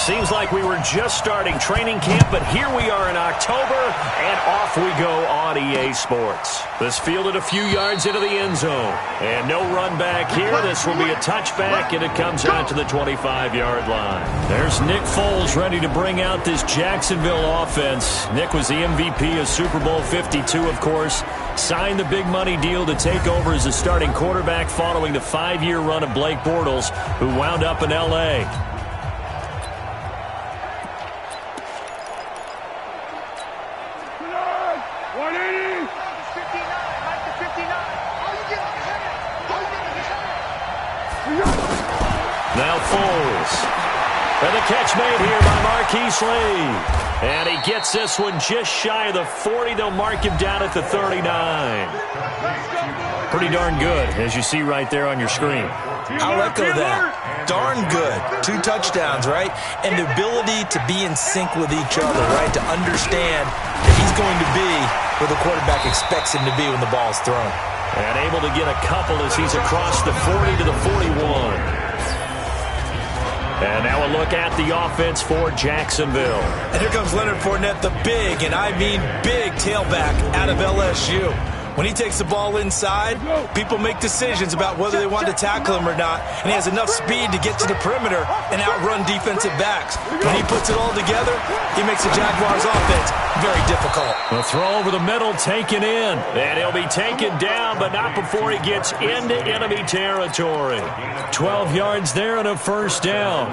Seems like we were just starting training camp, but here we are in October, and off we go on EA Sports. This fielded a few yards into the end zone, and no run back here. This will be a touchback, and it comes out to the 25-yard line. There's Nick Foles ready to bring out this Jacksonville offense. Nick was the MVP of Super Bowl 52, of course. Signed the big money deal to take over as a starting quarterback following the 5-year run of Blake Bortles, who wound up in L.A. Now Foles. And the catch made here by Marquise Lee. And he gets this one just shy of the 40. They'll mark him down at the 39. Pretty darn good, as you see right there on your screen. I'll echo that. Darn good. 2 touchdowns, right? And the ability to be in sync with each other, right? To understand that he's going to be where the quarterback expects him to be when the ball is thrown. And able to get a couple as he's across the 40 to the 41. And now a look at the offense for Jacksonville. And here comes Leonard Fournette, the big, and I mean big, tailback out of LSU. When he takes the ball inside, people make decisions about whether they want to tackle him or not, and he has enough speed to get to the perimeter and outrun defensive backs. When he puts it all together, he makes the Jaguars' offense very difficult. The throw over the middle taken in, and he'll be taken down, but not before he gets into enemy territory. 12 yards there and a first down.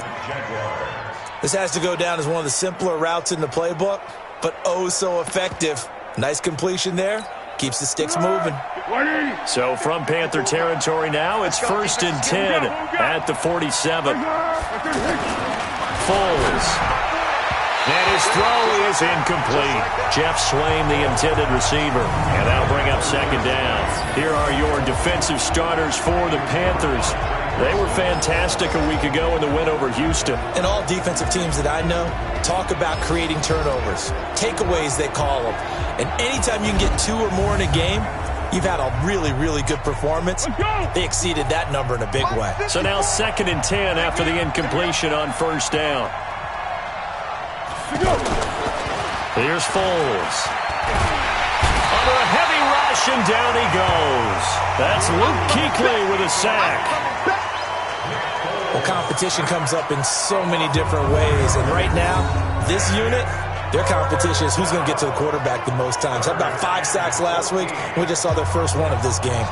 This has to go down as one of the simpler routes in the playbook, but oh so effective. Nice completion there. Keeps the sticks moving. So from Panther territory now, it's 1st and 10 at the 47. Foles. And his throw is incomplete. Jeff Swain, the intended receiver. And that'll bring up 2nd down. Here are your defensive starters for the Panthers. They were fantastic a week ago in the win over Houston. And all defensive teams that I know talk about creating turnovers. Takeaways, they call them. And anytime you can get 2 or more in a game, you've had a really, really good performance. They exceeded that number in a big way. So now 2nd and 10 after the incompletion on 1st down. Here's Foles. Under a heavy rush, and down he goes. That's Luke Kuechly with a sack. Well, competition comes up in so many different ways. And right now, this unit, their competition is who's going to get to the quarterback the most times. Had about 5 sacks last week. We just saw their first one of this game.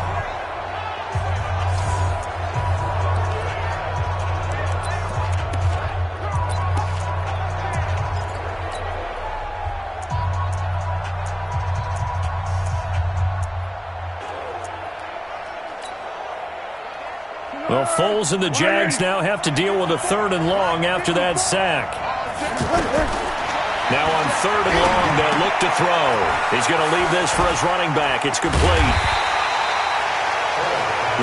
Well, Foles and the Jags now have to deal with a 3rd and long after that sack. Now on 3rd and long, they'll look to throw. He's going to leave this for his running back. It's complete.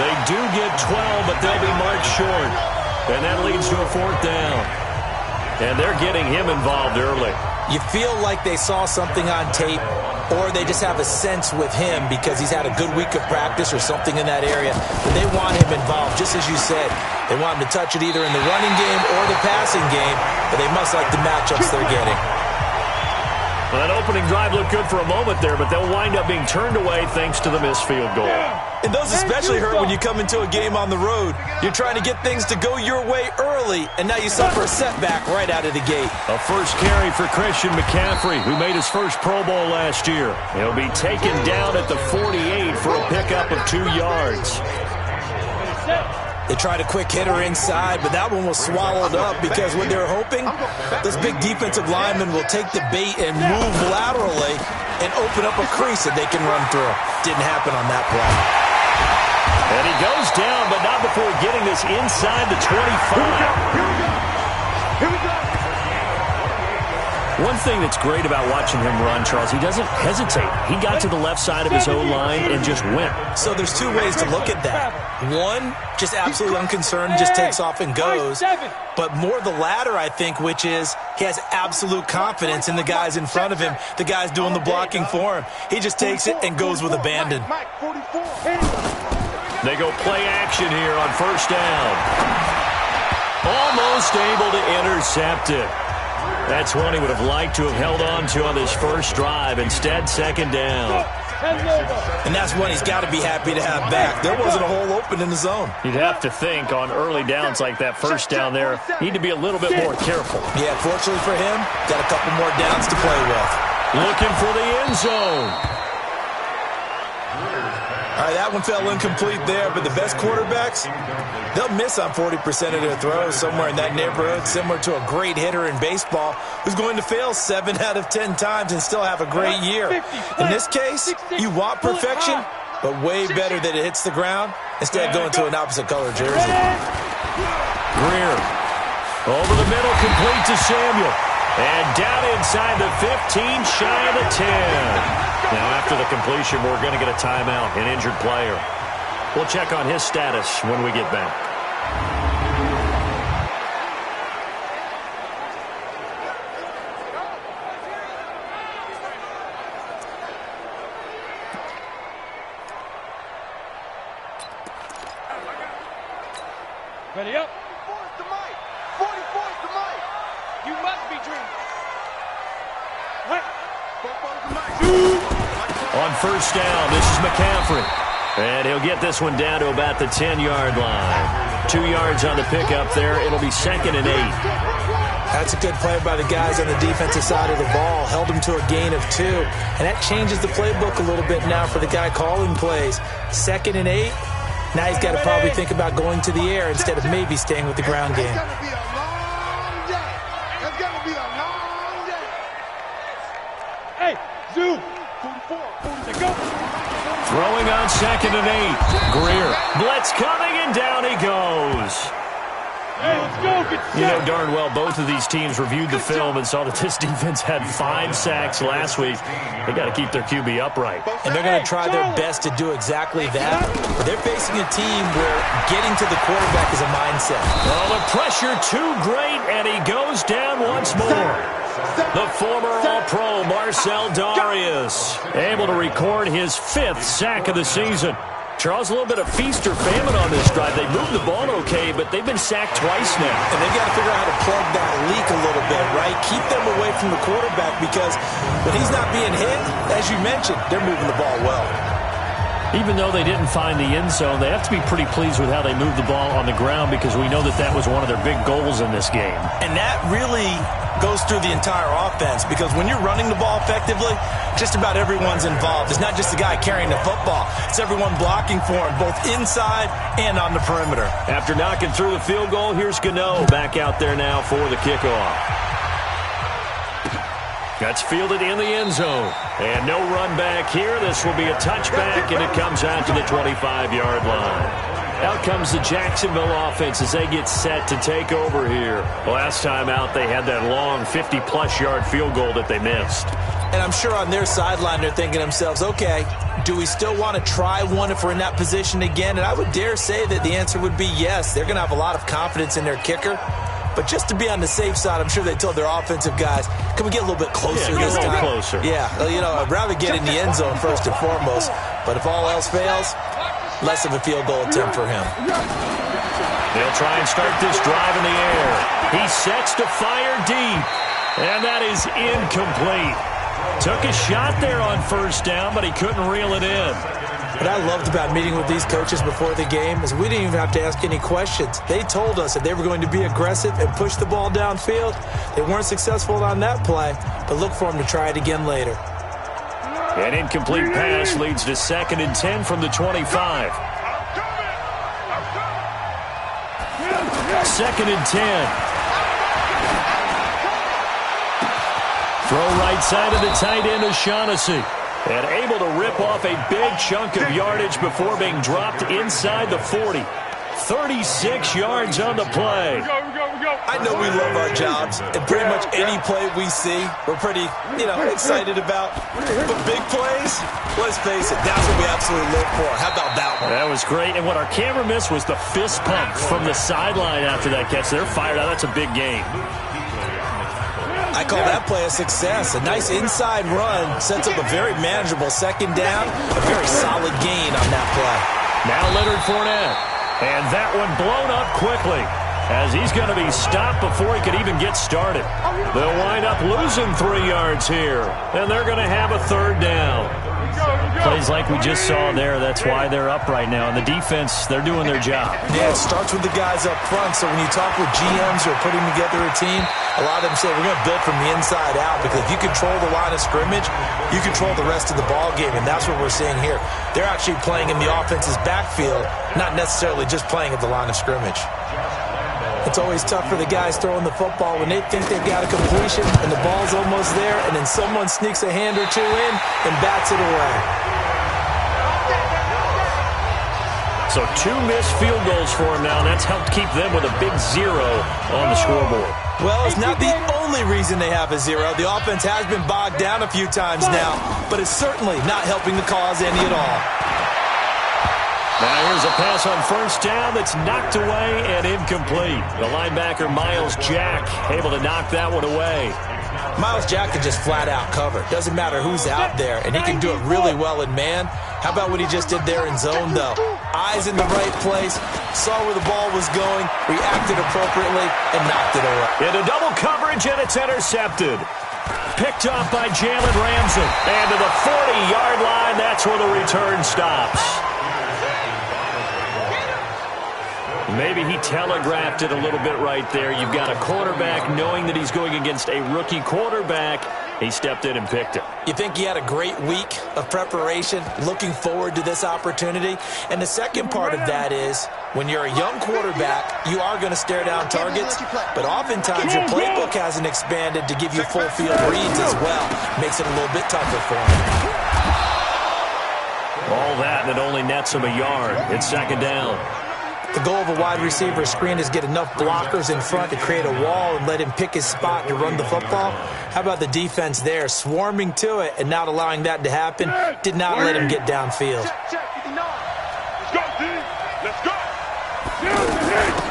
They do get 12, but they'll be marked short. And that leads to a 4th down. And they're getting him involved early. You feel like they saw something on tape, or they just have a sense with him because he's had a good week of practice or something in that area. But they want him involved, just as you said. They want him to touch it either in the running game or the passing game, but they must like the matchups they're getting. Well, that opening drive looked good for a moment there, but they'll wind up being turned away thanks to the missed field goal. And those especially hurt when you come into a game on the road. You're trying to get things to go your way early, and now you suffer a setback right out of the gate. A first carry for Christian McCaffrey, who made his first Pro Bowl last year. He'll be taken down at the 48 for a pickup of 2 yards. They tried a quick hitter inside, but that one was swallowed up because what they're hoping, this big defensive lineman will take the bait and move laterally and open up a crease that they can run through. Didn't happen on that play. And he goes down, but not before getting this inside the 25. Here we go. One thing that's great about watching him run, Charles, he doesn't hesitate. He got to the left side of his O-line and just went. So there's 2 ways to look at that. One, just absolutely unconcerned, just takes off and goes. But more the latter, I think, which is he has absolute confidence in the guys in front of him, the guys doing the blocking for him. He just takes it and goes with abandon. They go play action here on 1st down. Almost able to intercept it. That's one he would have liked to have held on to on this first drive. Instead, second down. And that's one he's got to be happy to have back. There wasn't a hole open in the zone. You'd have to think on early downs like that first down there, need to be a little bit more careful. Yeah, fortunately for him, got a couple more downs to play with. Looking for the end zone. All right, that one fell incomplete there, but the best quarterbacks, they'll miss on 40% of their throws, somewhere in that neighborhood, similar to a great hitter in baseball who's going to fail 7 out of 10 times and still have a great year. In this case, you want perfection, but way better that it hits the ground instead of going to an opposite color jersey. Greer over the middle, complete to Samuel. And down inside the 15, shy of the 10. Now, after the completion, we're going to get a timeout, an injured player. We'll check on his status when we get back. Ready up. 44's the mic. 44's the mic. You must be dreaming. What? 44's the mic. On first down, this is McCaffrey. And he'll get this one down to about the 10-yard line. 2 yards on the pickup there. It'll be 2nd and 8. That's a good play by the guys on the defensive side of the ball. Held him to a gain of 2. And that changes the playbook a little bit now for the guy calling plays. 2nd and 8. Now he's got to probably think about going to the air instead of maybe staying with the ground game. It's going to be a long day. It's going to be a long day. Hey, Zoo. 44, 40, go. Throwing on 2nd and 8. Greer. Blitz coming, and down he goes. Hey, let's go. Get set. You know darn well both of these teams reviewed the film and saw that this defense had 5 sacks last week. They got to keep their QB upright. And they're going to try their best to do exactly that. They're facing a team where getting to the quarterback is a mindset. Oh, the pressure too great, and he goes down once more. The former All-Pro Marcel Darius able to record his 5th sack of the season. Charles, a little bit of feast or famine on this drive. They moved the ball okay, but they've been sacked twice now. And they've got to figure out how to plug that leak a little bit, right? Keep them away from the quarterback because when he's not being hit, as you mentioned, they're moving the ball well. Even though they didn't find the end zone, they have to be pretty pleased with how they moved the ball on the ground because we know that that was one of their big goals in this game. And that really goes through the entire offense because when you're running the ball effectively, just about everyone's involved. It's not just the guy carrying the football. It's everyone blocking for him, both inside and on the perimeter. After knocking through the field goal, here's Gano back out there now for the kickoff. That's fielded in the end zone. And no run back here. This will be a touchback, and it comes out to the 25-yard line. Out comes the Jacksonville offense as they get set to take over here. Last time out, they had that long 50-plus yard field goal that they missed. And I'm sure on their sideline they're thinking to themselves, okay, do we still want to try one if we're in that position again? And I would dare say that the answer would be yes. They're going to have a lot of confidence in their kicker. But just to be on the safe side, I'm sure they told their offensive guys, can we get a little bit closer this time? Yeah, get a little closer. Yeah, you know, I'd rather get in the end zone first and foremost. But if all else fails, less of a field goal attempt for him. They'll try and start this drive in the air. He sets to fire deep, and that is incomplete. Took a shot there on first down, but he couldn't reel it in. What I loved about meeting with these coaches before the game is we didn't even have to ask any questions. They told us that they were going to be aggressive and push the ball downfield. They weren't successful on that play, but look for them to try it again later. An incomplete pass leads to 2nd and 10 from the 25. 2nd and 10. Throw right side of the tight end O'Shaughnessy. And able to rip off a big chunk of yardage before being dropped inside the 40. 36 yards on the play. I know we love our jobs, and pretty much any play we see, we're pretty, excited about. But big plays, let's face it, that's what we absolutely live for. How about that one? That was great, and what our camera missed was the fist pump from the sideline after that catch. They're fired out. That's a big game. I call that play a success. A nice inside run sets up a very manageable 2nd down, a very solid gain on that play. Now Leonard Fournette, and that one blown up quickly. as he's going to be stopped before he could even get started. They'll wind up losing 3 yards here, and they're going to have a third down. Plays like we just saw there, that's why they're up right now. And the defense, they're doing their job. Yeah, it starts with the guys up front. So when you talk with GMs who are putting together a team, a lot of them say we're going to build from the inside out, because if you control the line of scrimmage, you control the rest of the ball game, and that's what we're seeing here. They're actually playing in the offense's backfield, not necessarily just playing at the line of scrimmage. It's always tough for the guys throwing the football when they think they've got a completion and the ball's almost there, and then someone sneaks a hand or two in and bats it away. So 2 missed field goals for him now, and that's helped keep them with a big 0 on the scoreboard. Well, it's not the only reason they have a 0. The offense has been bogged down a few times now, but it's certainly not helping the cause any at all. Now here's a pass on first down that's knocked away and incomplete. The linebacker, Miles Jack, able to knock that one away. Miles Jack can just flat out cover. Doesn't matter who's out there, and he can do it really well in man. How about what he just did there in zone, though? Eyes in the right place, saw where the ball was going, reacted appropriately, and knocked it away. Into double coverage, and it's intercepted. Picked off by Jalen Ramsey. And to the 40-yard line, that's where the return stops. Maybe he telegraphed it a little bit right there. You've got a quarterback knowing that he's going against a rookie quarterback. He stepped in and picked it. You think he had a great week of preparation, looking forward to this opportunity? And the second part of that is, when you're a young quarterback, you are going to stare down targets, but oftentimes your playbook hasn't expanded to give you full field reads as well. Makes it a little bit tougher for him. All that, and it only nets him a yard. It's second down. The goal of a wide receiver screen is get enough blockers in front to create a wall and let him pick his spot to run the football. How about the defense there, swarming to it and not allowing that to happen? Did not let him get downfield. Let's go.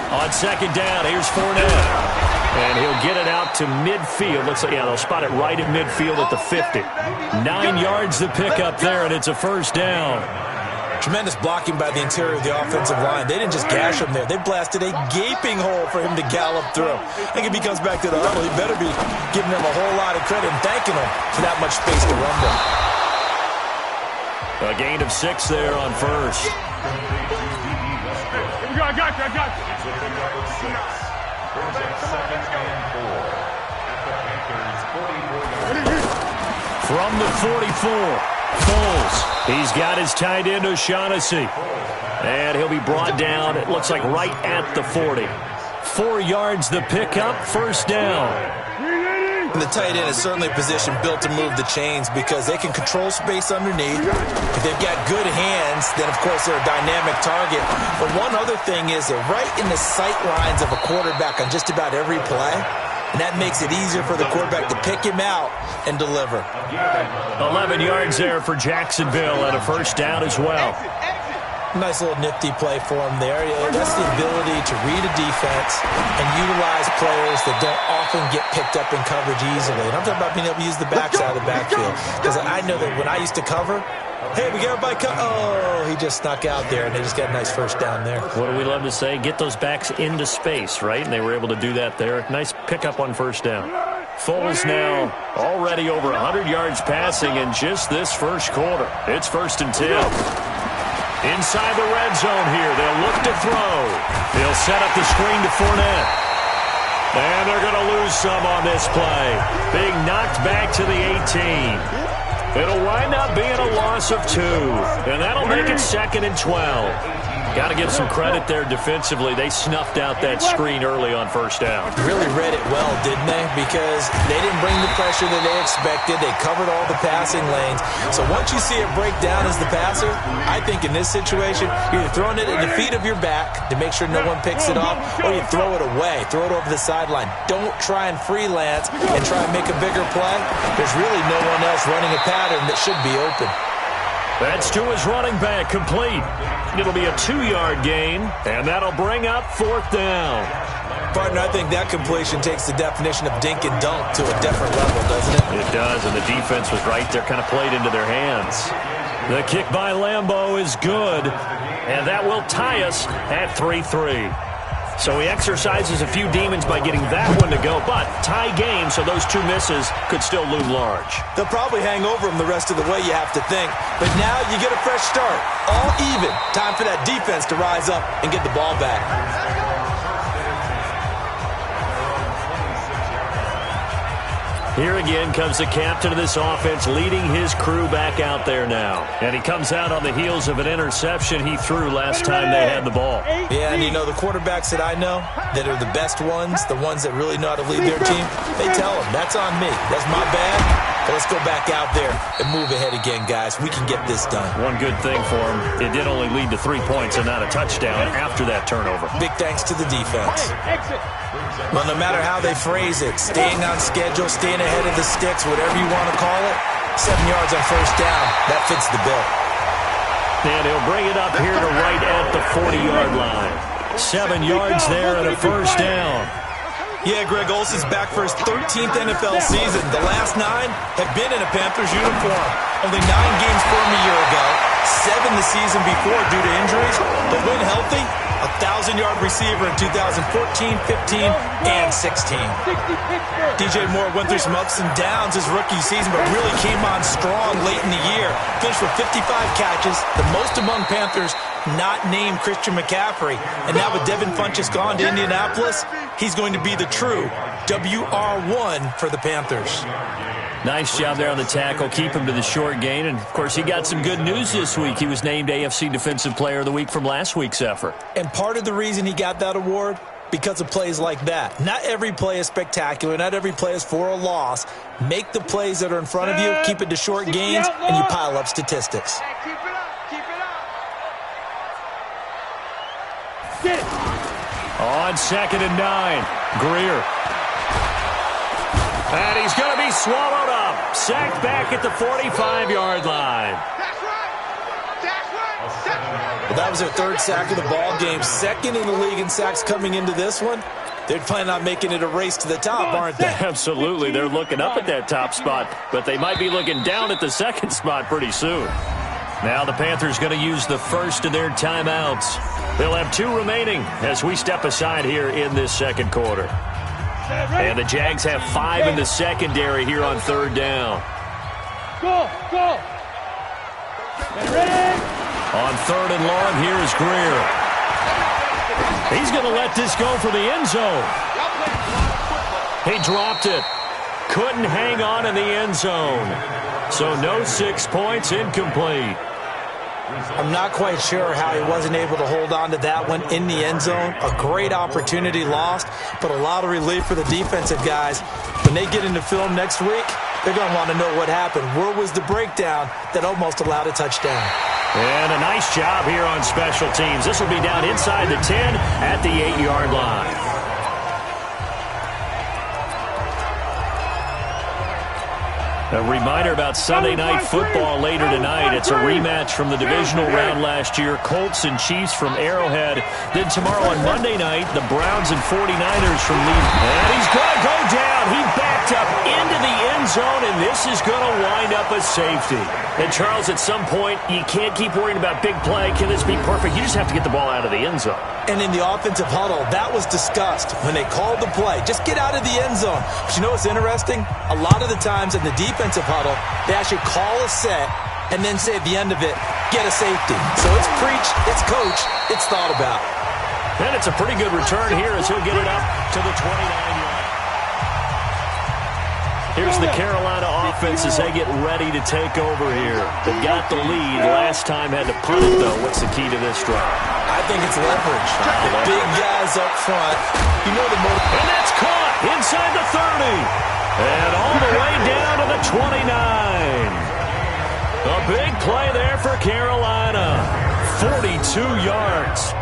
On second down, here's Fournette. And he'll get it out to midfield. Looks like, yeah, they'll spot it right at midfield at the 50. 9 yards to pick up there, and it's a first down. Tremendous blocking by the interior of the offensive line. They didn't just gash him there. They blasted a gaping hole for him to gallop through. I think if he comes back to the huddle, he better be giving them a whole lot of credit and thanking them for that much space to run them. A gain of 6 there on first. Here we go. I got you. From the 44. Foles. He's got his tight end, O'Shaughnessy. And he'll be brought down, it looks like right at the 40. 4 yards the pickup, first down. And the tight end is certainly a position built to move the chains because they can control space underneath. If they've got good hands, then of course they're a dynamic target. But one other thing is they're right in the sight lines of a quarterback on just about every play. And that makes it easier for the quarterback to pick him out and deliver. 11 yards there for Jacksonville and a first down as well. Nice little nifty play for him there. That's the ability to read a defense and utilize players that don't often get picked up in coverage easily. And I'm talking about being able to use the backside of the backfield. Because I know that when I used to cover, hey, we got everybody oh, he just snuck out there, and they just got a nice first down there. What do we love to say? Get those backs into space, right? And they were able to do that there. Nice pickup on first down. Foles now already over 100 yards passing in just this first quarter. It's 1st and 10. Inside the red zone here. They'll look to throw. They'll set up the screen to Fournette. And they're going to lose some on this play. Being knocked back to the 18. It'll wind up being a loss of 2. And that'll make it 2nd and 12. Got to give some credit there defensively. They snuffed out that screen early on first down. Really read it well, didn't they? Because they didn't bring the pressure that they expected. They covered all the passing lanes. So once you see it break down as the passer, I think in this situation, you're either throwing it at the feet of your back to make sure no one picks it off, or you throw it away. Throw it over the sideline. Don't try and freelance and try and make a bigger play. There's really no one else running a pattern that should be open. That's to his running back, complete. It'll be a 2-yard gain, and that'll bring up 4th down. Partner, I think that completion takes the definition of dink and dunk to a different level, doesn't it? It does, and the defense was right there, kind of played into their hands. The kick by Lambeau is good, and that will tie us at 3-3. So he exercises a few demons by getting that one to go, but tie game, so those two misses could still loom large. They'll probably hang over him the rest of the way, you have to think. But now you get a fresh start. All even. Time for that defense to rise up and get the ball back. Here again comes the captain of this offense, leading his crew back out there now. And he comes out on the heels of an interception he threw last time they had the ball. Yeah, and you know, the quarterbacks that I know that are the best ones, the ones that really know how to lead their team, they tell them, that's on me. That's my bad. But let's go back out there and move ahead again, guys. We can get this done. One good thing for him, it did only lead to 3 points and not a touchdown after that turnover. Big thanks to the defense. Well, no matter how they phrase it, staying on schedule, staying ahead of the sticks, whatever you want to call it, 7 yards on first down, that fits the bill. And he'll bring it up here to right at the 40-yard line. 7 yards there and a first down. Yeah, Greg Olsen's back for his 13th NFL season. The last 9 have been in a Panthers uniform. Only 9 games for him a year ago, 7 the season before due to injuries, but when healthy, a 1,000-yard receiver in 2014, 15, and 16. DJ Moore went through some ups and downs his rookie season, but really came on strong late in the year. Finished with 55 catches, the most among Panthers not named Christian McCaffrey. And now with Devin Funchess gone to Indianapolis, he's going to be the true WR1 for the Panthers. Nice job there on the tackle. Keep him to the short gain. And, of course, he got some good news this week. He was named AFC Defensive Player of the Week from last week's effort. And part of the reason he got that award, because of plays like that. Not every play is spectacular. Not every play is for a loss. Make the plays that are in front of you, keep it to short gains, and you pile up statistics. Keep it up. Keep it up. Get it. On 2nd and 9, Greer. And he's going to be swallowed up. Sacked back at the 45-yard line. That's right. That's right. That's right. Well, that was their 3rd sack of the ball game. 2nd in the league in sacks coming into this one. They're planning on making it a race to the top, aren't they? Absolutely. They're looking up at that top spot, but they might be looking down at the 2nd spot pretty soon. Now the Panthers going to use the first of their timeouts. They'll have 2 remaining as we step aside here in this 2nd quarter. And the Jags have 5 in the secondary here on 3rd down. Go. Get ready. On 3rd and long, here is Greer. He's going to let this go for the end zone. He dropped it. Couldn't hang on in the end zone. So no 6 points, incomplete. I'm not quite sure how he wasn't able to hold on to that one in the end zone. A great opportunity lost, but a lot of relief for the defensive guys. When they get into film next week, they're going to want to know what happened. Where was the breakdown that almost allowed a touchdown? And a nice job here on special teams. This will be down inside the 10 at the 8-yard line. A reminder about Sunday Night Football later tonight. It's a rematch from the divisional round last year. Colts and Chiefs from Arrowhead. Then tomorrow on Monday night, the Browns and 49ers from Leeds. And he's going to go down. He backed up into the end zone, and this is going to wind up a safety. And, Charles, at some point, you can't keep worrying about big play. Can this be perfect? You just have to get the ball out of the end zone. And in the offensive huddle, that was discussed when they called the play. Just get out of the end zone. But you know what's interesting? A lot of the times in the defensive huddle, they actually call a set and then say at the end of it, get a safety. So it's preached, it's coached, it's thought about. And it's a pretty good return here as he'll get it up to the 29-yard. Here's the Carolina offense as they get ready to take over here. They got the lead. Last time had to punt it, though. What's the key to this drive? I think it's leverage. The big guys up front. You know the motive. And that's caught inside the 30. And all the way down to the 29. A big play there for Carolina. 42 yards.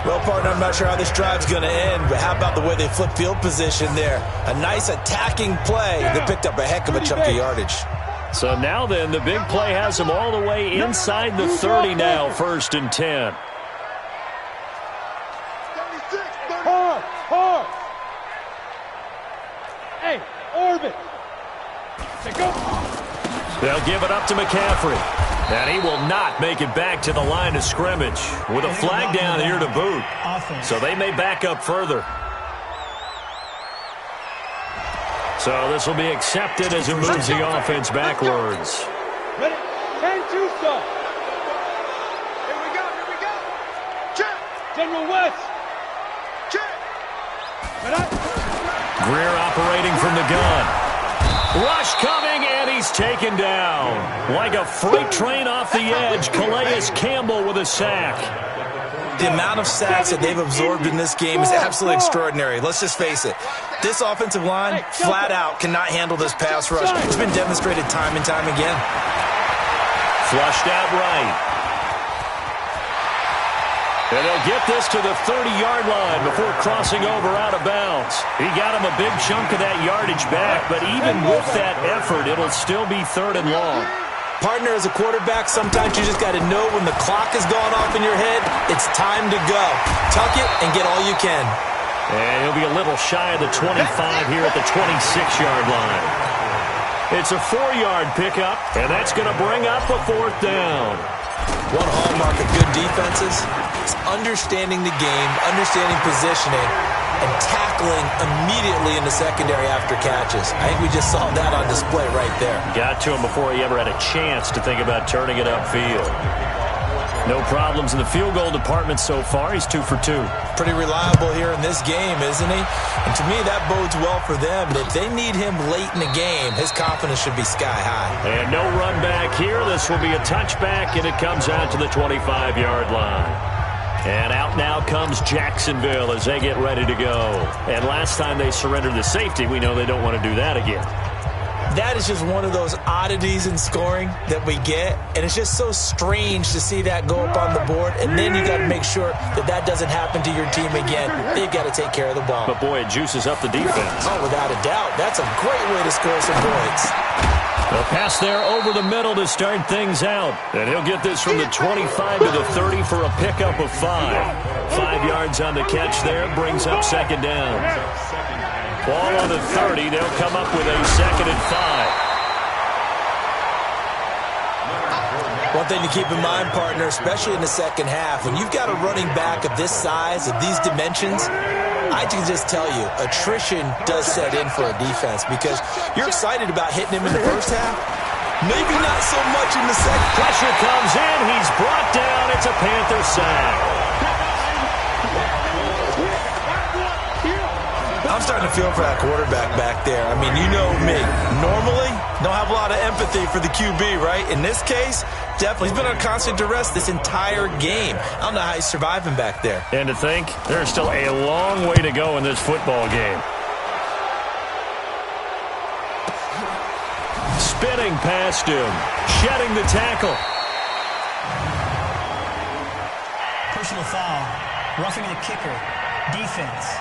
Well, partner, I'm not sure how this drive's going to end, but how about the way they flip field position there? A nice attacking play that picked up a heck of a chunk of yardage. So now then, the big play has them all the way inside the 30 now, 1st and 10. Hard. Hey, orbit. Go. They'll give it up to McCaffrey. And he will not make it back to the line of scrimmage with a flag down here to boot. So they may back up further. So this will be accepted as it moves the offense backwards. Ready? 10-2 stop. Here we go. Check. General West. Check. Greer operating from the gun. Rush coming, and he's taken down. Like a freight train off the edge, Calais Campbell with a sack. The amount of sacks that they've absorbed in this game is absolutely extraordinary. Let's just face it. This offensive line, flat out, cannot handle this pass rush. It's been demonstrated time and time again. Flushed out right. And they'll get this to the 30-yard line before crossing over out of bounds. He got him a big chunk of that yardage back, but even with that effort, it'll still be 3rd and long. Partner, as a quarterback, sometimes you just got to know when the clock is going off in your head, it's time to go. Tuck it and get all you can. And he'll be a little shy of the 25 here at the 26-yard line. It's a 4-yard pickup, and that's going to bring up a 4th down. One hallmark of good defenses is understanding the game, understanding positioning, and tackling immediately in the secondary after catches. I think we just saw that on display right there. Got to him before he ever had a chance to think about turning it upfield. No problems in the field goal department so far. He's 2 for 2. Pretty reliable here in this game, isn't he? And to me, that bodes well for them. And if they need him late in the game, his confidence should be sky high. And no run back here. This will be a touchback, and it comes out to the 25-yard line. And out now comes Jacksonville as they get ready to go. And last time they surrendered the safety, we know they don't want to do that again. That is just one of those oddities in scoring that we get, and it's just so strange to see that go up on the board, and then you got to make sure that that doesn't happen to your team again. They've got to take care of the ball. But, boy, it juices up the defense. Oh, without a doubt. That's a great way to score some points. The pass there over the middle to start things out, and he'll get this from the 25 to the 30 for a pickup of 5. 5 yards on the catch there, brings up 2nd down. Ball on the 30. They'll come up with a 2nd and 5. One thing to keep in mind, partner, especially in the second half, when you've got a running back of this size, of these dimensions, I can just tell you, attrition does set in for a defense because you're excited about hitting him in the first half. Maybe not so much in the second. Pressure comes in. He's brought down. It's a Panther sack. I'm starting to feel for that quarterback back there. I mean, you know me. Normally, don't have a lot of empathy for the QB, right? In this case, definitely. He's been on constant duress this entire game. I don't know how he's surviving back there. And to think, there's still a long way to go in this football game. Spinning past him. Shedding the tackle. Personal foul. Roughing the kicker. Defense.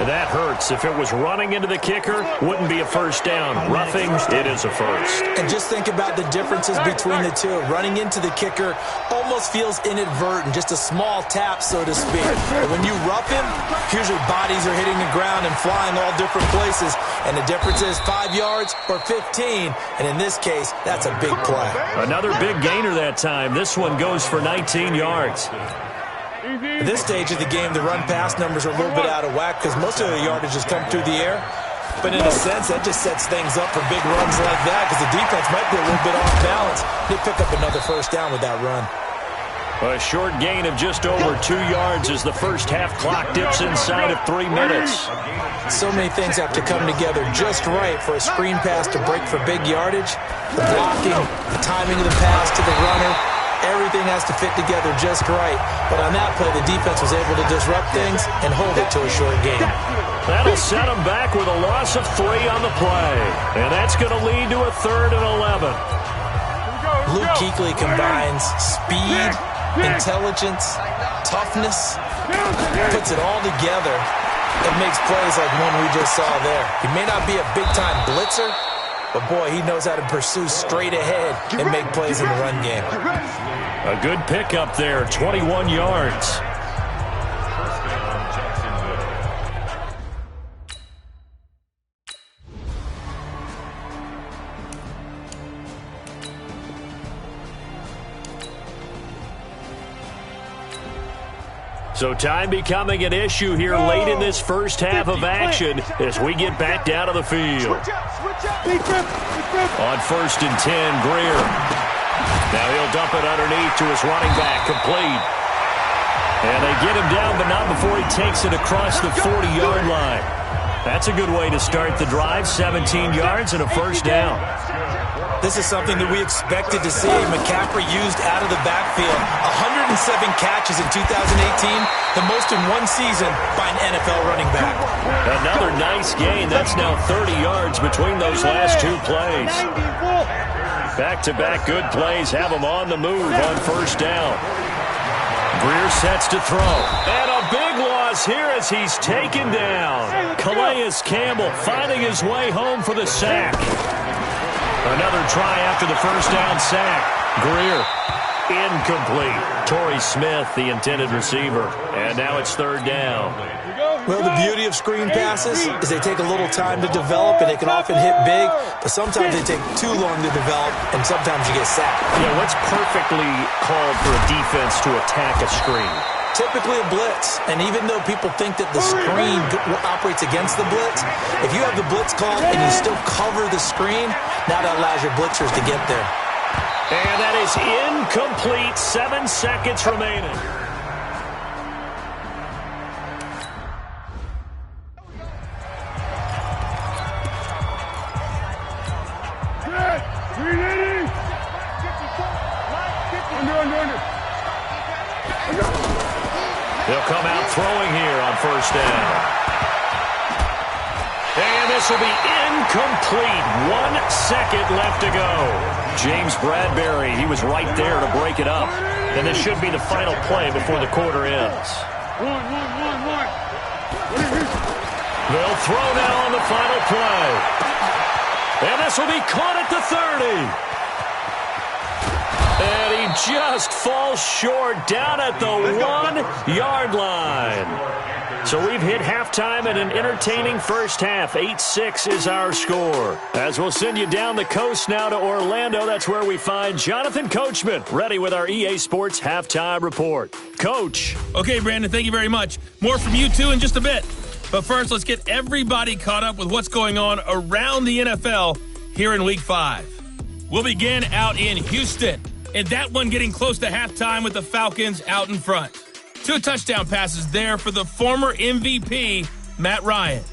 That hurts. If it was running into the kicker, wouldn't be a first down. Roughing, it is a first. And just think about the differences between the two. Running into the kicker almost feels inadvertent, just a small tap, so to speak. But when you rough him, usually bodies are hitting the ground and flying all different places. And the difference is 5 yards or 15. And in this case, that's a big play. Another big gainer that time. This one goes for 19 yards. At this stage of the game, the run-pass numbers are a little bit out of whack because most of the yardage has come through the air. But in a sense, that just sets things up for big runs like that because the defense might be a little bit off balance. They pick up another first down with that run. A short gain of just over 2 yards as the first half clock dips inside of 3 minutes. So many things have to come together just right for a screen pass to break for big yardage. The blocking, the timing of the pass to the runner. Everything has to fit together just right. But on that play, the defense was able to disrupt things and hold it to a short game. That'll set them back with a loss of 3 on the play. And that's going to lead to a 3rd and 11. Luke Kuechly combines speed, intelligence, toughness, puts it all together and makes plays like one we just saw there. He may not be a big-time blitzer, but, boy, he knows how to pursue straight ahead and make plays in the run game. A good pickup there, 21 yards. So time becoming an issue here late in this first half of action as we get back down to the field. On 1st and 10, Greer. Now he'll dump it underneath to his running back, complete. And they get him down, but not before he takes it across the 40-yard line. That's a good way to start the drive, 17 yards and a first down. This is something that we expected to see. McCaffrey used out of the backfield. 107 catches in 2018, the most in one season by an NFL running back. Another nice gain. That's now 30 yards between those last two plays. Back-to-back good plays have him on the move on first down. Greer sets to throw. And a big loss here as he's taken down. Calais Campbell finding his way home for the sack. Another try after the first down sack. Greer, incomplete. Torrey Smith, the intended receiver. And now it's third down. Well, the beauty of screen passes is they take a little time to develop, and they can often hit big, but sometimes they take too long to develop, and sometimes you get sacked. Yeah, what's perfectly called for a defense to attack a screen? Typically a blitz, and even though people think that the screen operates against the blitz, if you have the blitz called and you still cover the screen, now that allows your blitzers to get there. And that is incomplete. 7 seconds remaining. They'll come out throwing here on first down. And this will be incomplete. 1 second left to go. James Bradbury, he was right there to break it up. And this should be the final play before the quarter ends. They'll throw now on the final play. And this will be caught at the 30. And he just falls short down at the 1-yard line. So we've hit halftime in an entertaining first half. 8-6 is our score. As we'll send you down the coast now to Orlando, that's where we find Jonathan Coachman, ready with our EA Sports halftime report. Coach. Okay, Brandon, thank you very much. More from you two in just a bit. But first, let's get everybody caught up with what's going on around the NFL here in Week 5. We'll begin out in Houston. And that one getting close to halftime with the Falcons out in front. 2 touchdown passes there for the former MVP, Matt Ryan.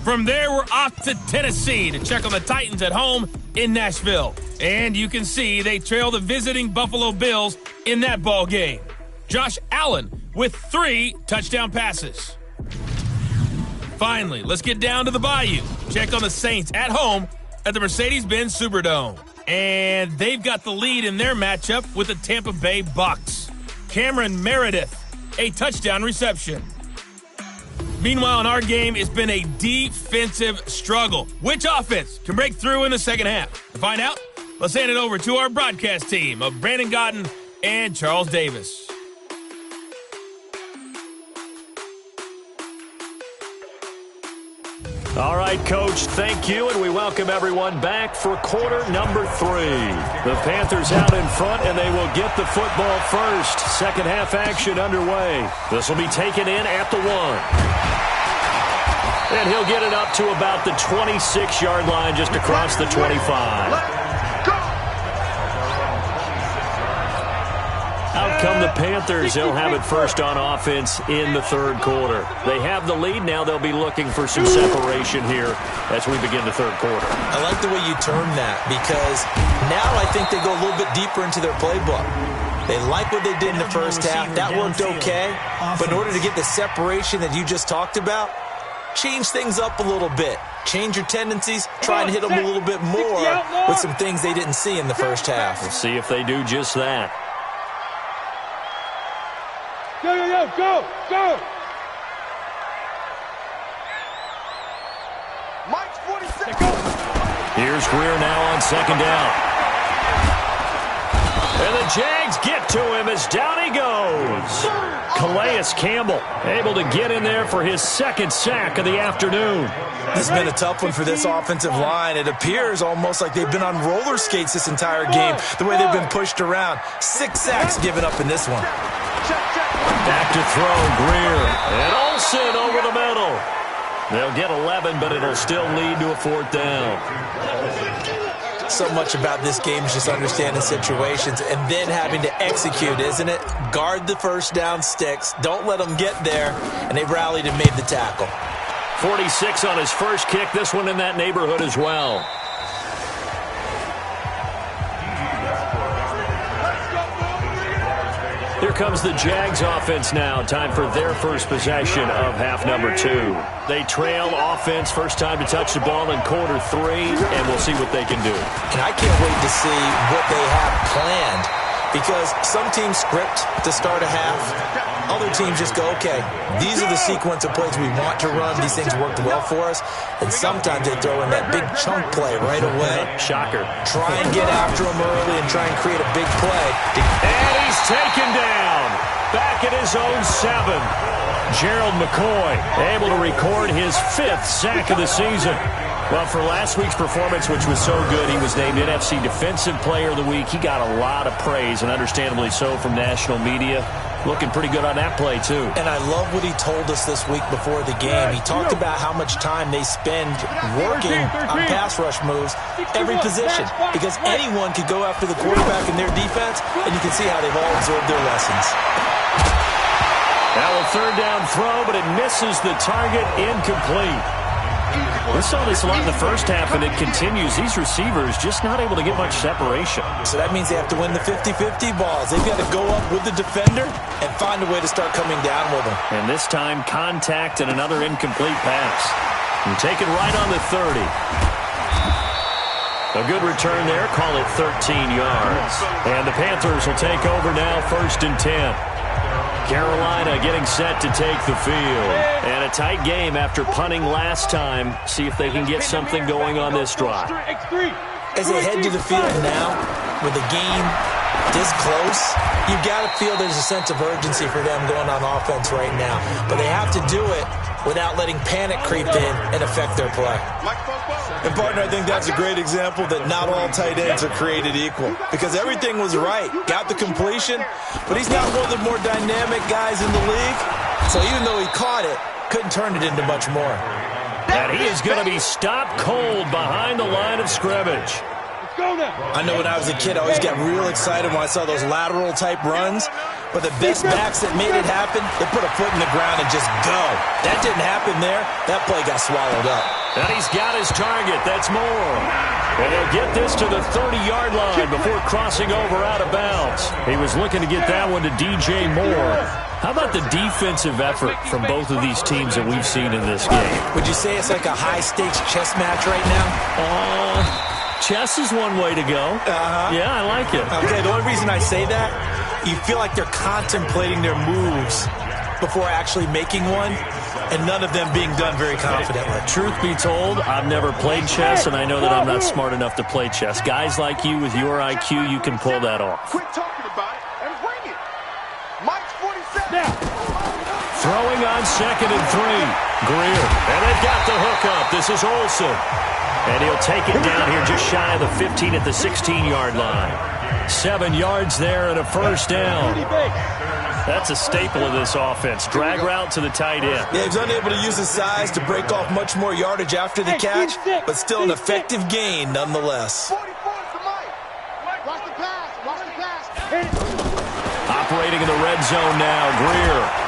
From there, we're off to Tennessee to check on the Titans at home in Nashville. And you can see they trail the visiting Buffalo Bills in that ball game. Josh Allen with 3 touchdown passes. Finally, let's get down to the Bayou. Check on the Saints at home at the Mercedes-Benz Superdome. And they've got the lead in their matchup with the Tampa Bay Bucks. Cameron Meredith, a touchdown reception. Meanwhile, in our game, it's been a defensive struggle. Which offense can break through in the second half? To find out, let's hand it over to our broadcast team of Brandon Godden and Charles Davis. All right, Coach, thank you, and we welcome everyone back for quarter number 3. The Panthers out in front, and they will get the football first. Second half action underway. This will be taken in at the 1. And he'll get it up to about the 26-yard line, just across the 25. Out come the Panthers. They'll have it first on offense in the third quarter. They have the lead. Now they'll be looking for some separation here as we begin the third quarter. I like the way you term that, because now I think they go a little bit deeper into their playbook. They like what they did in the first half. That worked okay. But in order to get the separation that you just talked about, change things up a little bit. Change your tendencies. Try and hit them a little bit more with some things they didn't see in the first half. We'll see if they do just that. Go! Mike's 46. Here's Greer now on second down. And the Jags get to him as down he goes. Calais Campbell able to get in there for his second sack of the afternoon. This has been a tough one for this offensive line. It appears almost like they've been on roller skates this entire game, the way they've been pushed around. 6 sacks given up in this one. Back to throw, Greer. And Olsen over the middle. They'll get 11, but it'll still lead to a 4th down. So much about this game is just understanding situations and then having to execute, isn't it? Guard the first down sticks. Don't let them get there. And they rallied and made the tackle. 46 on his first kick. This one in that neighborhood as well. Here comes the Jags offense now. Time for their first possession of half number 2. They trail offense, first time to touch the ball in quarter 3, and we'll see what they can do. And I can't wait to see what they have planned, because some teams script to start a half. Other teams just go, okay, these are the sequence of plays we want to run. These things worked well for us. And sometimes they throw in that big chunk play right away. Shocker. Try and get after them early and try and create a big play. And he's taken down. Back at his own 7. Gerald McCoy able to record his 5th sack of the season. Well, for last week's performance, which was so good, he was named NFC Defensive Player of the Week. He got a lot of praise, and understandably so, from national media. Looking pretty good on that play, too. And I love what he told us this week before the game. He talked about how much time they spend working on pass rush moves, every position, because anyone could go after the quarterback in their defense, and you can see how they've all absorbed their lessons. Now a 3rd down throw, but it misses the target, incomplete. We saw this a lot in the first half, and it continues. These receivers just not able to get much separation. So that means they have to win the 50-50 balls. They've got to go up with the defender and find a way to start coming down with them. And this time, contact and another incomplete pass. And take it right on the 30. A good return there. Call it 13 yards. And the Panthers will take over now, 1st and 10. Carolina getting set to take the field. And a tight game after punting last time. See if they can get something going on this drive. As they head to the field now, with the game this close, you've got to feel there's a sense of urgency for them going on offense right now. But they have to do it without letting panic creep in and affect their play. And, partner, I think that's a great example that not all tight ends are created equal, because everything was right. Got the completion, but he's not one of the more dynamic guys in the league. So even though he caught it, couldn't turn it into much more. And he is going to be stopped cold behind the line of scrimmage. I know when I was a kid, I always got real excited when I saw those lateral-type runs. But the best backs that made it happen, they put a foot in the ground and just go. That didn't happen there. That play got swallowed up. And he's got his target. That's Moore. And he'll get this to the 30-yard line before crossing over out of bounds. He was looking to get that one to DJ Moore. How about the defensive effort from both of these teams that we've seen in this game? Would you say it's like a high-stakes chess match right now? Chess is one way to go. Yeah, I like it. Okay, the only reason I say that, you feel like they're contemplating their moves before actually making one, and none of them being done very confidently. Truth be told, I've never played chess, and I know that I'm not smart enough to play chess. Guys like you with your IQ, you can pull that off. Quit talking about it and bring it. Mike's 47. Now, throwing on 2nd and 3. Greer. And they've got the hook up. This is Olsen. And he'll take it down here just shy of the 15 at the 16-yard line. 7 yards there and a 1st down. That's a staple of this offense. Drag route to the tight end. Yeah, he's unable to use his size to break off much more yardage after the catch, but still an effective gain nonetheless. 44 is the Mike. Watch the pass. Watch the pass. Operating in the red zone now, Greer.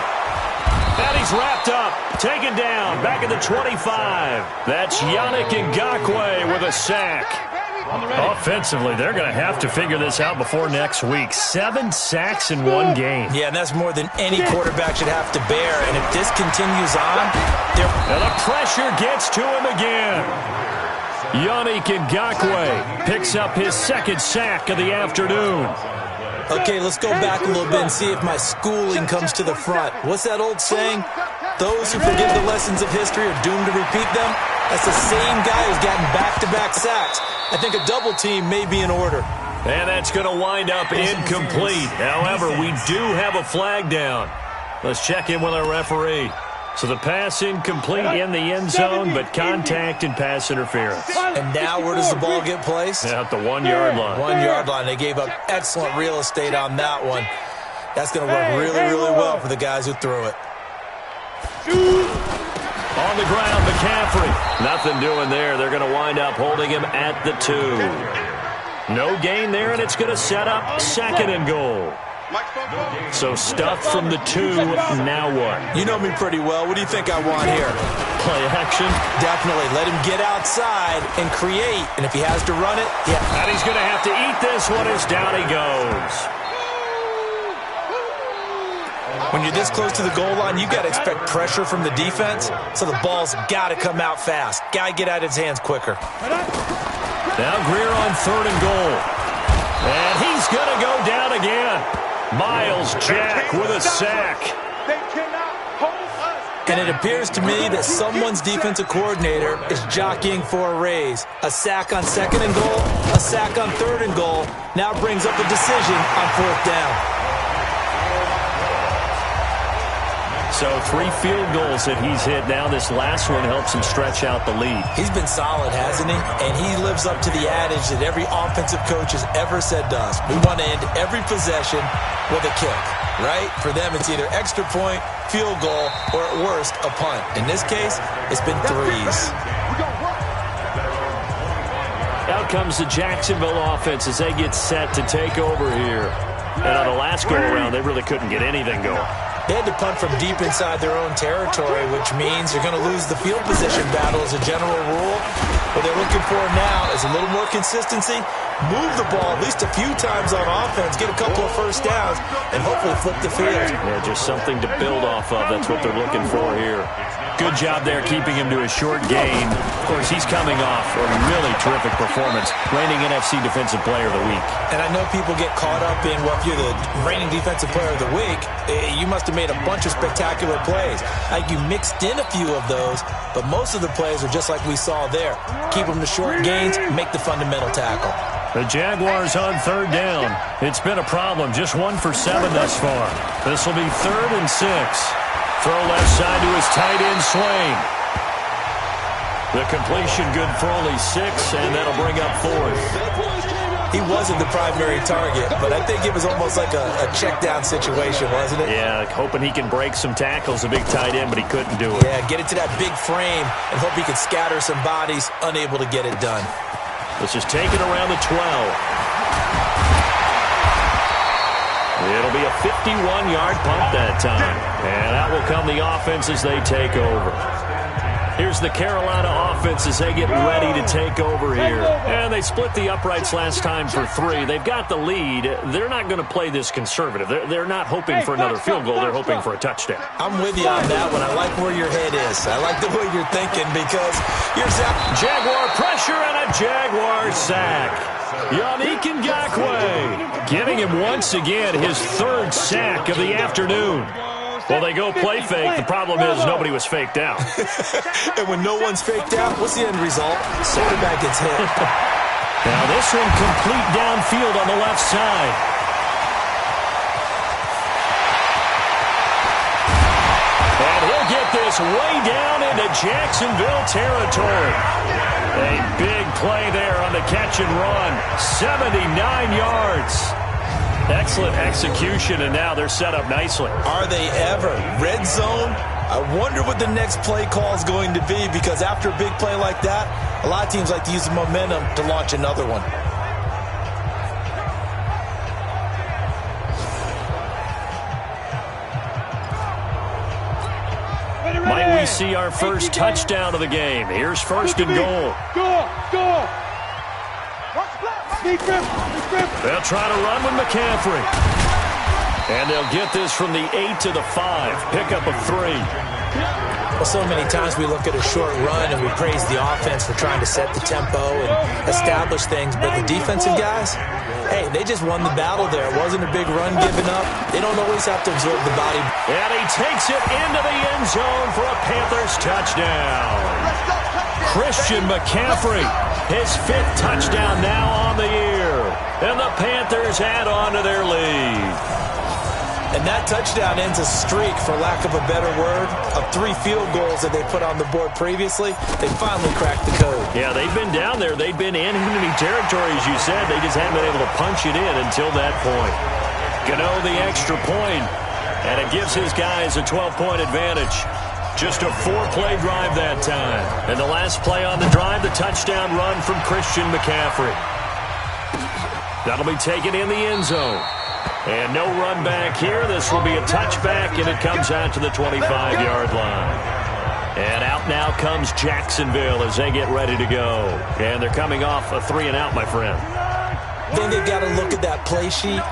And he's wrapped up, taken down, back at the 25. That's Yannick Ngakoue with a sack. Offensively, they're going to have to figure this out before next week. 7 sacks in one game. Yeah, and that's more than any quarterback should have to bear. And if this continues on, and the pressure gets to him again. Yannick Ngakoue picks up his 2nd sack of the afternoon. Okay, let's go back a little bit and see if my schooling comes to the front. What's that old saying? Those who forget the lessons of history are doomed to repeat them. That's the same guy who's gotten back-to-back sacks. I think a double team may be in order. And that's going to wind up incomplete. However, we do have a flag down. Let's check in with our referee. So the pass incomplete in the end zone, but contact and pass interference. And now where does the ball get placed? At the 1 yard line. 1 yard line. They gave up excellent real estate on that one. That's going to work really, really well for the guys who threw it. On the ground, McCaffrey. Nothing doing there. They're going to wind up holding him at the 2. No gain there, and it's going to set up 2nd and goal. So stuffed from the 2, now what? You know me pretty well. What do you think I want here? Play action? Definitely. Let him get outside and create. And if he has to run it, yeah. And he's going to have to eat this one as down he goes. When you're this close to the goal line, you've got to expect pressure from the defense. So the ball's got to come out fast. Got to get out of his hands quicker. Now Greer on 3rd and goal. And he's going to go down again. Miles Jack with a sack. They cannot hold us. And it appears to me that someone's defensive coordinator is jockeying for a raise. A sack on 2nd and goal, a sack on 3rd and goal. Now brings up a decision on 4th down. So 3 field goals that he's hit now. This last one helps him stretch out the lead. He's been solid, hasn't he? And he lives up to the adage that every offensive coach has ever said to us. We want to end every possession with a kick, right? For them, it's either extra point, field goal, or at worst, a punt. In this case, it's been 3s. Out comes the Jacksonville offense as they get set to take over here. And on the last go-around, they really couldn't get anything going. They had to punt from deep inside their own territory, which means you're going to lose the field position battle as a general rule. What they're looking for now is a little more consistency, move the ball at least a few times on offense, get a couple of first downs, and hopefully flip the field. Yeah, just something to build off of. That's what they're looking for here. Good job there keeping him to a short gain. Of course, he's coming off a really terrific performance, reigning NFC Defensive Player of the Week. And I know people get caught up in, well, if you're the reigning Defensive Player of the Week, you must have made a bunch of spectacular plays. Like you mixed in a few of those, but most of the plays are just like we saw there. Keep them to short gains, make the fundamental tackle. The Jaguars on 3rd down. It's been a problem. Just 1 for 7 thus far. This will be 3rd and 6. Throw left side to his tight end, Swain. The completion good for only 6, and that'll bring up 4th. He wasn't the primary target, but I think it was almost like a check down situation, wasn't it? Yeah, hoping he can break some tackles, a big tight end, but he couldn't do it. Yeah, get it to that big frame and hope he can scatter some bodies, unable to get it done. This is taken around the 12. It'll be a 51-yard punt that time. And that will come the offense as they take over. Here's the Carolina offense as they get ready to take over here. And they split the uprights last time for 3. They've got the lead. They're not going to play this conservative. They're not hoping for another field goal. They're hoping for a touchdown. I'm with you on that one. I like where your head is. I like the way you're thinking because here's that. Jaguar pressure and a Jaguar sack. Yannick Ngakoue giving him once again his 3rd sack of the afternoon. Well, they go play fake. The problem is nobody was faked out. And when no one's faked out, what's the end result? Quarterback gets hit. Now this one complete downfield on the left side. And he'll get this way down into Jacksonville territory. A big play there on the catch and run. 79 yards. Excellent execution, and now they're set up nicely. Are they ever? Red zone? I wonder what the next play call is going to be because after a big play like that, a lot of teams like to use the momentum to launch another one. Might we see our first touchdown of the game? Here's 1st and goal. Go! They'll try to run with McCaffrey. And they'll get this from the 8 to the 5. Pick up of 3. Well, so many times we look at a short run and we praise the offense for trying to set the tempo and establish things. But the defensive guys, hey, they just won the battle there. It wasn't a big run given up. They don't always have to absorb the body. And he takes it into the end zone for a Panthers touchdown. Christian McCaffrey, his 5th touchdown now on the year. And the Panthers add on to their lead. And that touchdown ends a streak, for lack of a better word, of 3 field goals that they put on the board previously. They finally cracked the code. Yeah, they've been down there. They've been in enemy territory, as you said. They just haven't been able to punch it in until that point. Gano the extra point, and it gives his guys a 12-point advantage. Just a 4-play drive that time. And the last play on the drive, the touchdown run from Christian McCaffrey. That'll be taken in the end zone. And no run back here. This will be a touchback, and it comes out to the 25-yard line. And out now comes Jacksonville as they get ready to go. And they're coming off a 3-and-out, my friend. Then they've got to look at that play sheet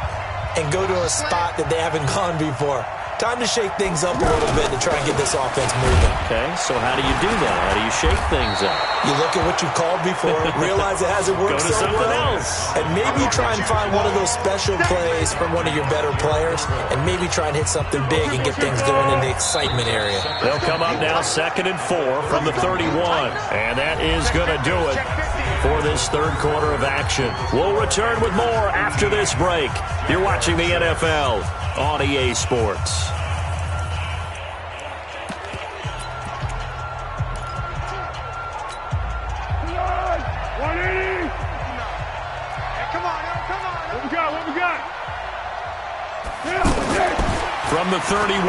and go to a spot that they haven't gone before. Time to shake things up a little bit to try and get this offense moving. Okay, so how do you do that? How do you shake things up? You look at what you've called before, realize it hasn't worked Go to so something well, else. and maybe try and find one of those special plays from one of your better players, and maybe try and hit something big and get things going in the excitement area. They'll come up now 2nd and 4 from the 31, and that is going to do it for this third quarter of action. We'll return with more after this break. You're watching the NFL on EA Sports. From the 31,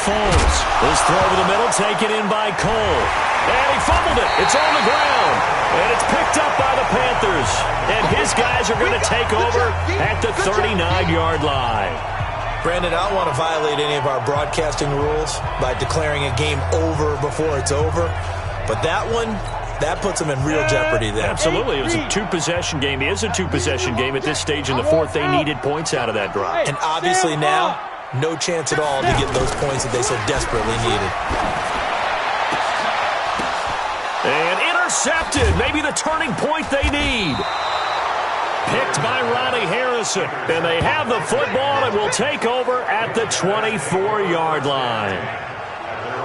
Foles. This throw over the middle, taken in by Cole. And he fumbled it. It's on the ground. And it's picked up by the Panthers. And his guys are going to take over at the 39-yard line. Brandon, I don't want to violate any of our broadcasting rules by declaring a game over before it's over. But that one, that puts them in real jeopardy there. Absolutely. It was a two-possession game. It is a two-possession game at this stage in the fourth. They needed points out of that drive. And obviously now, no chance at all to get those points that they so desperately needed. And intercepted. Maybe the turning point they need. Picked by Ronnie Harrison. And they have the football and will take over at the 24-yard line.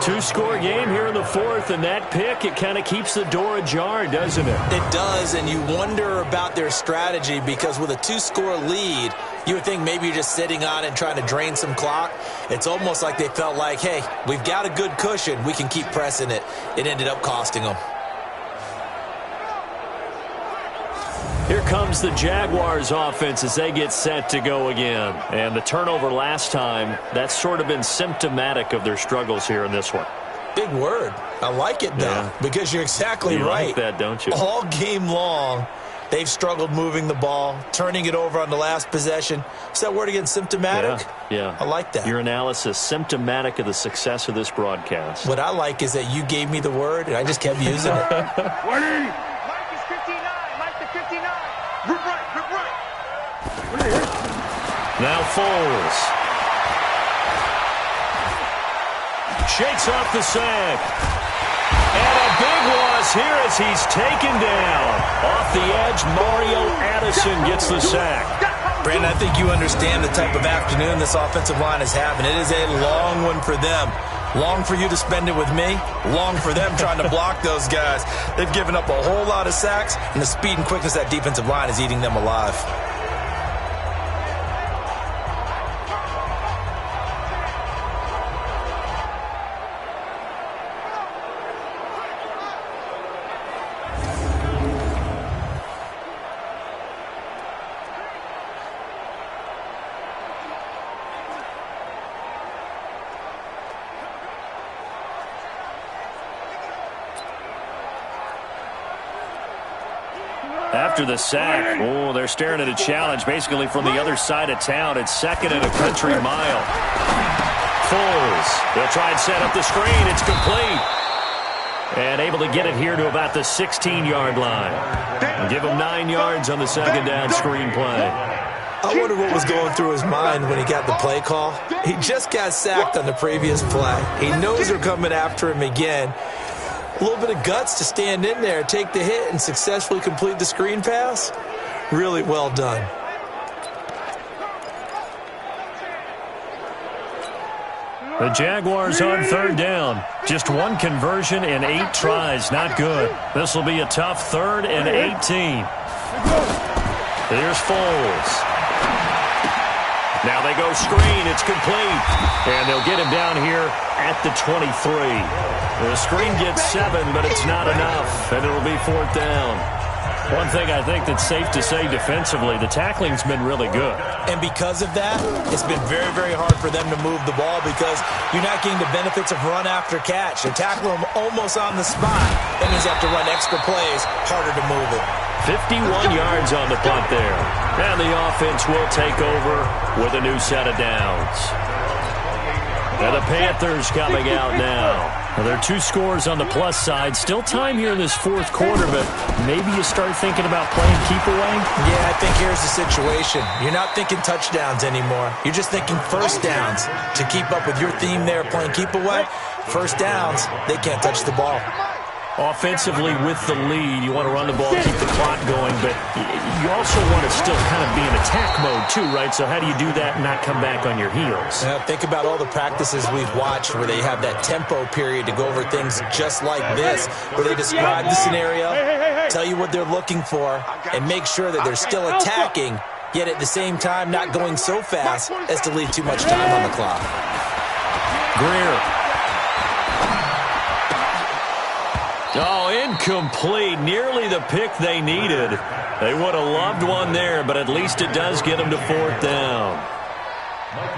Two-score game here in the fourth, and that pick, it kind of keeps the door ajar, doesn't it? It does, and you wonder about their strategy because with a 2-score lead, you would think maybe you're just sitting on it and trying to drain some clock. It's almost like they felt like, hey, we've got a good cushion. We can keep pressing it. It ended up costing them. Here comes the Jaguars offense as they get set to go again. And the turnover last time, that's sort of been symptomatic of their struggles here in this one. Big word. I like it, though, because you're exactly you right. Like that, don't you? All game long, they've struggled moving the ball, turning it over on the last possession. Is that word again, symptomatic? Yeah. I like that. Your analysis, symptomatic of the success of this broadcast. What I like is that you gave me the word, and I just kept using it. Now Foles. Shakes off the sack. And a big loss here as he's taken down. Off the edge, Mario Addison gets the sack. Brandon, I think you understand the type of afternoon this offensive line is having. It is a long one for them. Long for you to spend it with me. Long for them trying to block those guys. They've given up a whole lot of sacks, and the speed and quickness of that defensive line is eating them alive. After the sack, they're staring at a challenge basically from the other side of town. It's 2nd and a country mile. Foles. They'll try and set up the screen. It's complete. And able to get it here to about the 16-yard line. And give him 9 yards on the second down screen play. I wonder what was going through his mind when he got the play call. He just got sacked on the previous play. He knows they're coming after him again. A little bit of guts to stand in there, take the hit, and successfully complete the screen pass. Really well done. The Jaguars on third down. Just one conversion in 8 tries. Not good. This will be a tough 3rd and 18. Here's Foles. Now they go screen. It's complete. And they'll get him down here at the 23. The screen gets 7, but it's not enough. And it'll be 4th down. One thing I think that's safe to say defensively, the tackling's been really good. And because of that, it's been very, very hard for them to move the ball because you're not getting the benefits of run after catch. They tackle them almost on the spot. That means you have to run extra plays, harder to move it. 51 yards on the punt there. And the offense will take over with a new set of downs. And the Panthers coming out now. Well, there are 2 scores on the plus side. Still time here in this 4th quarter, but maybe you start thinking about playing keep away? Yeah, I think here's the situation. You're not thinking touchdowns anymore. You're just thinking first downs. To keep up with your theme there, playing keep away, first downs, they can't touch the ball. Offensively with the lead, you want to run the ball, keep the clock going, but you also want to still kind of be in attack mode too, right? So how do you do that and not come back on your heels? Think about all the practices we've watched where they have that tempo period to go over things just like this, where they describe the scenario, tell you what they're looking for, and make sure that they're still attacking, yet at the same time not going so fast as to leave too much time on the clock. Greer. Oh, incomplete. Nearly the pick they needed. They would have loved one there, but at least it does get them to 4th down.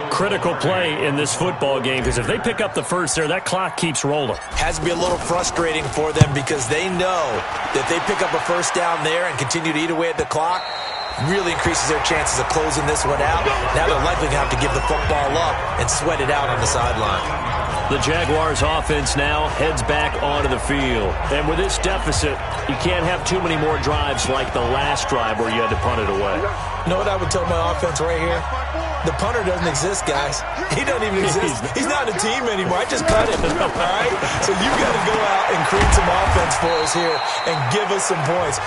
Critical play in this football game because if they pick up the first there, that clock keeps rolling. Has to be a little frustrating for them because they know that if they pick up a first down there and continue to eat away at the clock, really increases their chances of closing this one out. Now they're likely going to have to give the football up and sweat it out on the sideline. The Jaguars offense now heads back onto the field. And with this deficit, you can't have too many more drives like the last drive where you had to punt it away. You know what I would tell my offense right here? The punter doesn't exist, guys. He doesn't even exist. He's not a team anymore. I just cut him, all right? So you've got to go out and create some offense for us here and give us some points.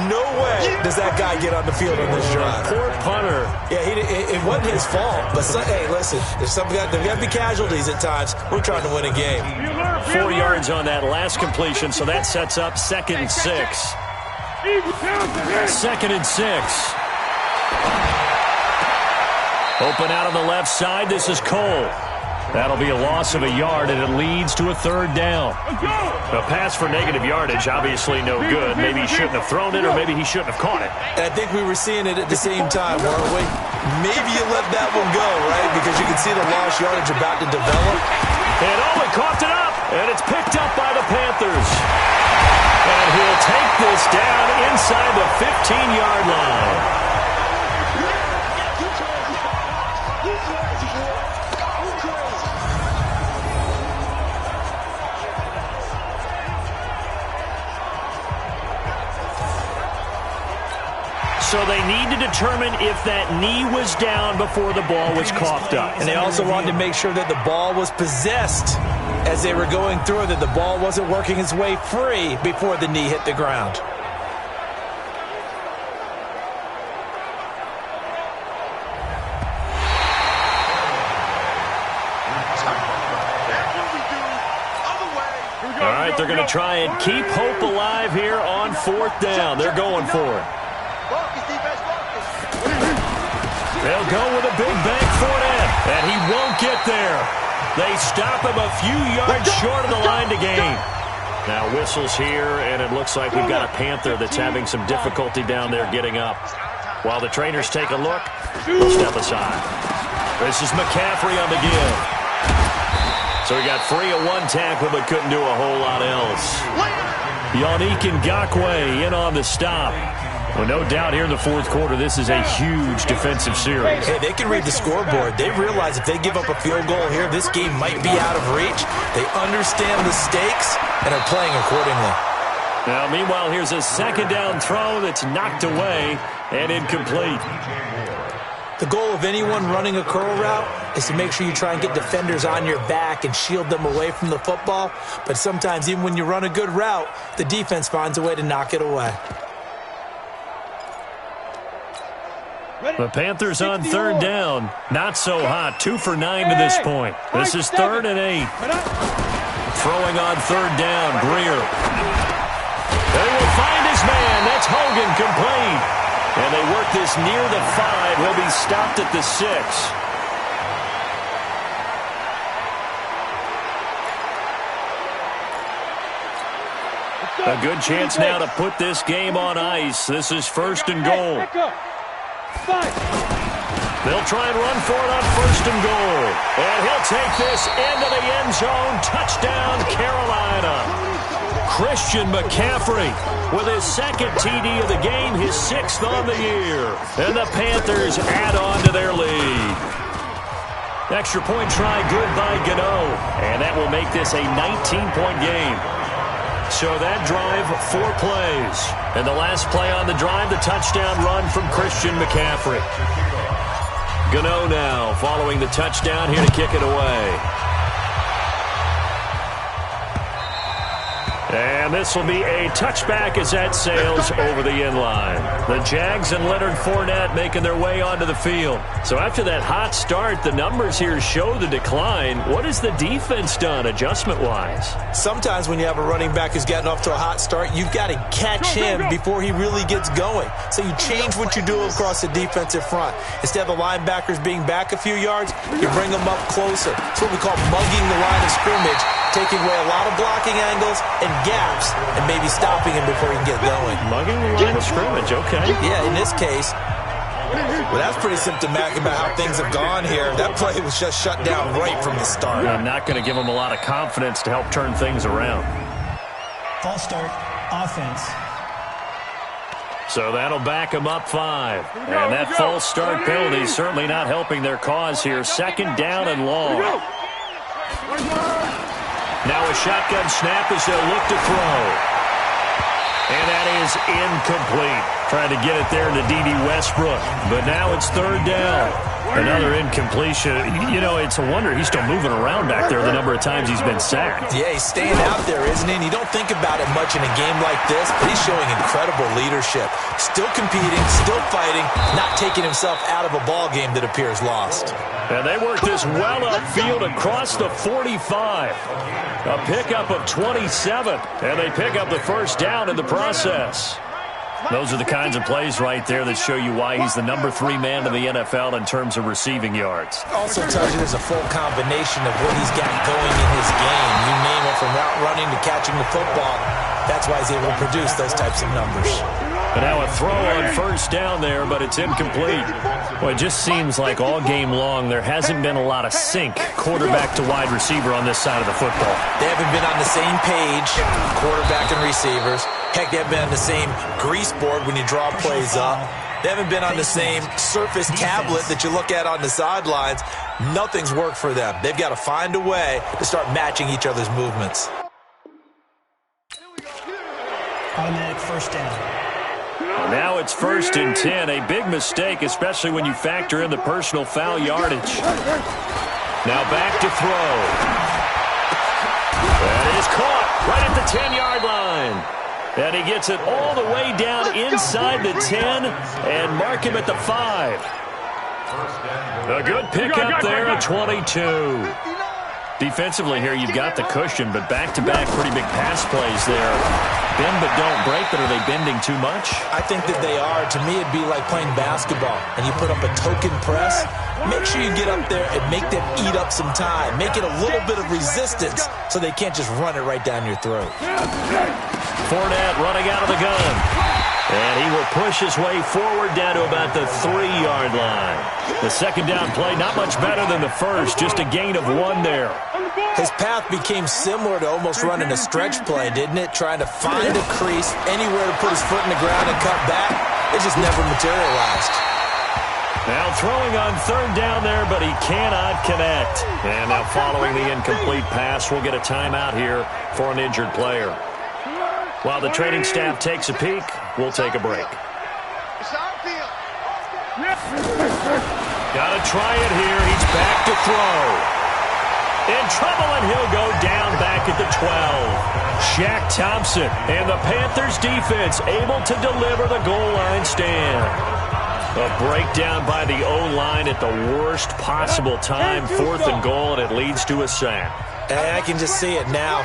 No way does that guy get on the field on this drive. Poor punter. Yeah, it wasn't his fault. But, hey, listen, there's got to be casualties at times. We're trying to win a game. 4 yards on that last completion, so that sets up 2nd and 6. 2nd and 6. Open out on the left side. This is Cole. That'll be a loss of a yard, and it leads to a 3rd down. A pass for negative yardage, obviously no good. Maybe he shouldn't have thrown it, or maybe he shouldn't have caught it. And I think we were seeing it at the same time, weren't we? Maybe you let that one go, right? Because you can see the lost yardage about to develop. And Owen coughed it up, and it's picked up by the Panthers. And he'll take this down inside the 15-yard line. So they need to determine if that knee was down before the ball was coughed up. And they also wanted to make sure that the ball was possessed as they were going through, that the ball wasn't working its way free before the knee hit the ground. All right, they're going to try and keep hope alive here on 4th down. They're going for it. They'll go with a big bank for it, and he won't get there. They stop him a few yards short of the line to gain. Now whistles here, and it looks like we've got a Panther that's having some difficulty down there getting up. While the trainers take a look, we'll step aside. This is McCaffrey on the give. So he got free of one tackle, but couldn't do a whole lot else. Yannick Ngakoue in on the stop. Well, no doubt here in the 4th quarter, this is a huge defensive series. Hey, they can read the scoreboard. They realize if they give up a field goal here, this game might be out of reach. They understand the stakes and are playing accordingly. Now, meanwhile, here's a 2nd down throw that's knocked away and incomplete. The goal of anyone running a curl route is to make sure you try and get defenders on your back and shield them away from the football. But sometimes, even when you run a good route, the defense finds a way to knock it away. The Panthers on 3rd down. Not so hot. 2 for 9 to this point. This is 3rd and 8. Throwing on 3rd down, Greer. They will find his man. That's Hogan, complete. And they work this near the 5. He'll be stopped at the 6. A good chance now to put this game on ice. This is 1st and goal. They'll try and run for it on 1st and goal. And he'll take this into the end zone. Touchdown, Carolina. Christian McCaffrey with his 2nd TD of the game, his 6th on the year. And the Panthers add on to their lead. Extra point try good by Gano. And that will make this a 19-point game. So that drive, 4 plays. And the last play on the drive, the touchdown run from Christian McCaffrey. Gano now following the touchdown here to kick it away. And this will be a touchback as that sails over the end line. The Jags and Leonard Fournette making their way onto the field. So after that hot start, the numbers here show the decline. What has the defense done adjustment-wise? Sometimes when you have a running back who's gotten off to a hot start, you've got to catch him before he really gets going. So you change what you do across the defensive front. Instead of the linebackers being back a few yards, you bring them up closer. It's what we call mugging the line of scrimmage, taking away a lot of blocking angles and gaps and maybe stopping him before he can get going. Mugging the line of scrimmage, okay. Yeah, in this case, well, that's pretty symptomatic about how things have gone here. That play was just shut down right from the start. I'm not going to give him a lot of confidence to help turn things around. False start, offense. So that'll back him up 5. And that false start penalty is certainly not helping their cause here. 2nd down and long. Now a shotgun snap as they'll look to throw. And that is incomplete. Trying to get it there to D.D. Westbrook. But now it's 3rd down. Another incompletion. You know, it's a wonder he's still moving around back there the number of times he's been sacked. Yeah, he's staying out there, isn't he? And you don't think about it much in a game like this, but he's showing incredible leadership. Still competing, still fighting, not taking himself out of a ball game that appears lost. And they work this well upfield across the 45. A pickup of 27. And they pick up the 1st down in the process. Those are the kinds of plays right there that show you why he's the number 3 man in the NFL in terms of receiving yards. Also tells you there's a full combination of what he's got going in his game. You name it, from route running to catching the football. That's why he's able to produce those types of numbers. And now a throw on 1st down there, but it's incomplete. Well, it just seems like all game long there hasn't been a lot of sync quarterback to wide receiver on this side of the football. They haven't been on the same page, quarterback and receivers. Heck, they haven't been on the same grease board when you draw plays up. They haven't been on the same surface tablet that you look at on the sidelines. Nothing's worked for them. They've got to find a way to start matching each other's movements. Automatic 1st down. Now it's 1st and 10. A big mistake, especially when you factor in the personal foul yardage. Now back to throw. That is caught right at the 10-yard line. And he gets it all the way down inside the 10 and mark him at the 5. A good pickup there at 22. Defensively here, you've got the cushion, but back-to-back pretty big pass plays there. Bend but don't break, but are they bending too much? I think that they are. To me, it'd be like playing basketball, and you put up a token press. Make sure you get up there and make them eat up some time. Make it a little bit of resistance so they can't just run it right down your throat. Fournette running out of the gun. And he will push his way forward down to about the 3-yard line. The 2nd down play, not much better than the first, just a gain of 1 there. His path became similar to almost running a stretch play, didn't it? Trying to find a crease, anywhere to put his foot in the ground and cut back. It just never materialized. Now throwing on 3rd down there, but he cannot connect. And now following the incomplete pass, we'll get a timeout here for an injured player. While the training staff takes a peek, we'll take a break. Got to try it here. He's back to throw. In trouble, and he'll go down back at the 12. Shaq Thompson and the Panthers defense able to deliver the goal line stand. A breakdown by the O-line at the worst possible time. 4th and goal, and it leads to a sack. And I can just see it now.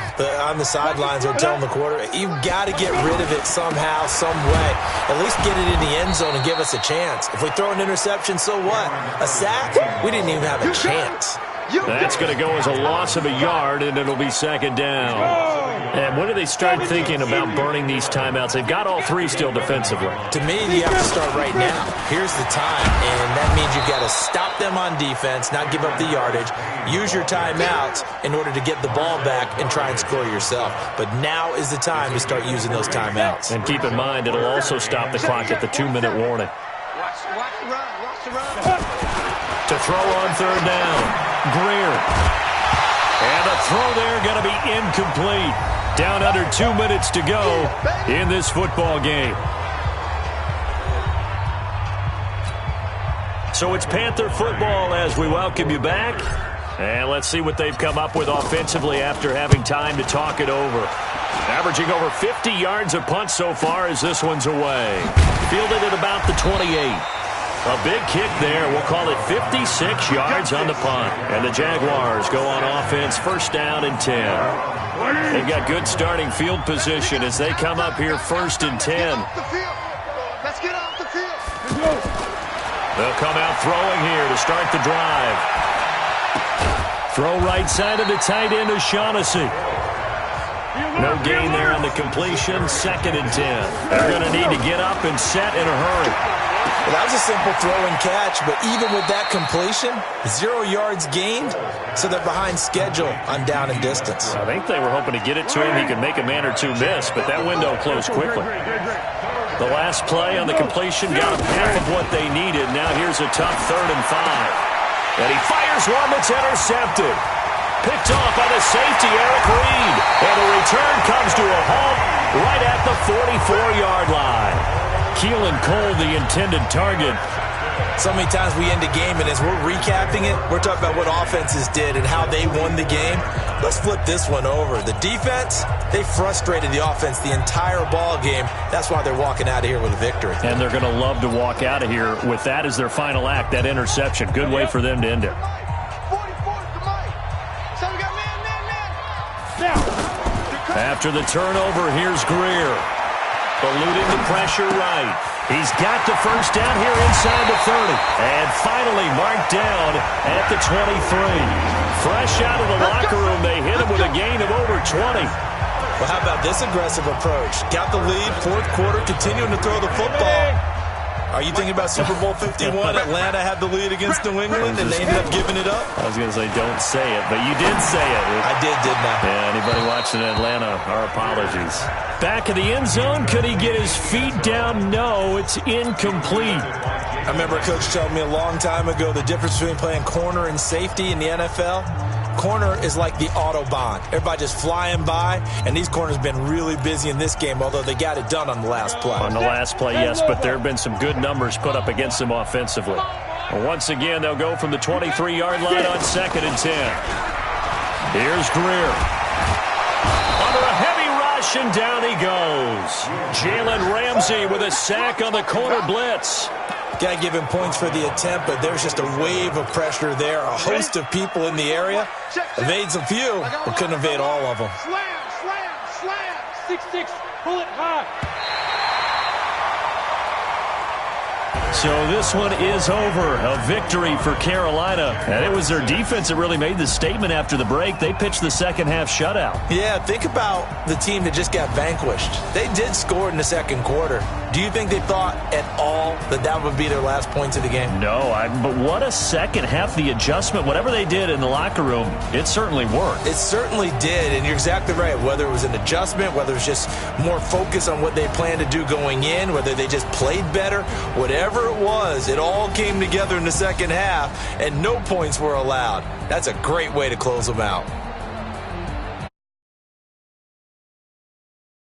On the sidelines, they're telling the quarterback, you've got to get rid of it somehow, some way. At least get it in the end zone and give us a chance. If we throw an interception, so what? A sack? We didn't even have a chance. That's going to go as a loss of a yard, and it'll be second down. And when do they start thinking about burning these timeouts? They've got all three still defensively. To me, you have to start right now. Here's the time, and that means you've got to stop them on defense, not give up the yardage, use your timeouts in order to get the ball back and try and score yourself. But now is the time to start using those timeouts. And keep in mind, it'll also stop the clock at the 2-minute warning. Watch the run. Watch the run. To throw on third down. Greer. And a throw there going to be incomplete. Down under 2 minutes to go in this football game. So it's Panther football as we welcome you back. And let's see what they've come up with offensively after having time to talk it over. Averaging over 50 yards a punt so far as this one's away. Fielded at about the 28. A big kick there. We'll call it 56 yards on the punt. And the Jaguars go on offense, first down and 10. They've got good starting field position as they come up here first and 10. Let's get off the field. They'll come out throwing here to start the drive. Throw right side of the tight end O'Shaughnessy. No gain there on the completion. Second and 10. They're going to need to get up and set in a hurry. Well, that was a simple throw and catch, but even with that completion, 0 yards gained, so they're behind schedule on down and distance. I think they were hoping to get it to him. He could make a man or two miss, but that window closed quickly. The last play on the completion got them half of what they needed. Now here's a tough 3rd and 5. And he fires one that's intercepted. Picked off by the safety, Eric Reed. And the return comes to a halt right at the 44-yard line. Keelan Cole, the intended target. So many times we end a game, and as we're recapping it, we're talking about what offenses did and how they won the game. Let's flip this one over. The defense, they frustrated the offense the entire ball game. That's why they're walking out of here with a victory. And they're going to love to walk out of here with that as their final act, that interception. Good way for them to end it. After the turnover, here's Greer. Eluding the pressure right. He's got the first down here inside the 30. And finally marked down at the 23. Fresh out of the locker room, they hit him with a gain of over 20. Well, how about this aggressive approach? Got the lead, fourth quarter, continuing to throw the football. Are you thinking about Super Bowl 51? Atlanta had the lead against New England, and they ended up giving it up? I was going to say don't say it, but you did say it. I did, didn't I? Yeah, anybody watching Atlanta, our apologies. Back in the end zone, could he get his feet down? No, it's incomplete. I remember a coach telling me a long time ago the difference between playing corner and safety in the NFL. Corner is like the Autobahn. Everybody just flying by, and these corners have been really busy in this game, although they got it done on the last play. On the last play, yes, but there have been some good numbers put up against them offensively. Once again, they'll go from the 23-yard line on 2nd and 10. Here's Greer. Under a heavy rush, and down he goes. Jalen Ramsey with a sack on the corner blitz. Got to give him points for the attempt, but there's just a wave of pressure there. A host of people in the area. Evades a few, but couldn't evade all of them. Slam. 6-6, pull it high. So this one is over. A victory for Carolina. And it was their defense that really made the statement after the break. They pitched the second half shutout. Yeah, think about the team that just got vanquished. They did score in the second quarter. Do you think they thought at all that that would be their last points of the game? No, but what a second half. The adjustment, whatever they did in the locker room, it certainly worked. It certainly did, and you're exactly right. Whether it was an adjustment, whether it was just more focus on what they planned to do going in, whether they just played better, whatever it was, it all came together in the second half, and no points were allowed. That's a great way to close them out.